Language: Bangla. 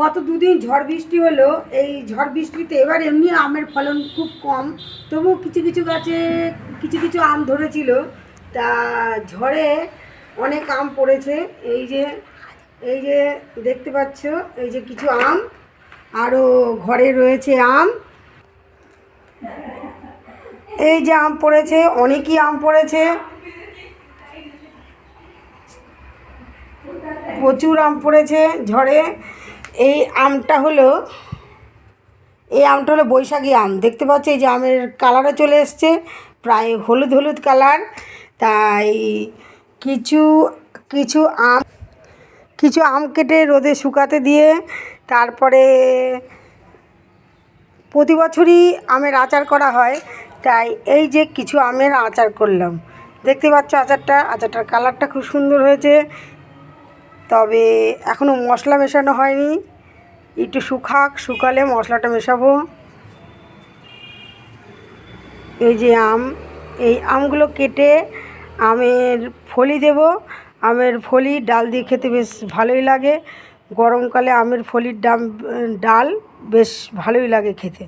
গত দুদিন ঝড় বৃষ্টি হলো। এই ঝড় বৃষ্টিতে এবার এমনি আমের ফলন খুব কম, তবু কিছু কিছু গাছে কিছু কিছু আম ধরেছিল। তা ঝড়ে অনেক আম পড়েছে। এই যে দেখতে পাচ্ছ, এই যে কিছু আম, আরও ঘরে রয়েছে আম। এই যে আম পড়েছে, অনেকই আম পড়েছে, প্রচুর আম পড়েছে ঝড়ে। এই আমটা হলো বৈশাখী আম। দেখতে পাচ্ছ, এই যে আমের কালারও চলে এসছে, প্রায় হলুদ হলুদ কালার। তাই কিছু কিছু আম কিছু আম কেটে রোদে শুকাতে দিয়ে তারপরে প্রতি বছরই আমের আচার করা হয়। তাই এই যে কিছু আমের আচার করলাম। দেখতে পাচ্ছ আচারটার কালারটা খুব সুন্দর হয়েছে, তবে এখনও মশলা মেশানো হয়নি। একটু শুকালে মশলাটা মেশাবো। এই যে এই আমগুলো কেটে আমের ফলি দেব। আমের ফলি ডাল দিয়ে খেতে বেশ ভালোই লাগে। গরমকালে আমের ফলির ডাল বেশ ভালোই লাগে খেতে।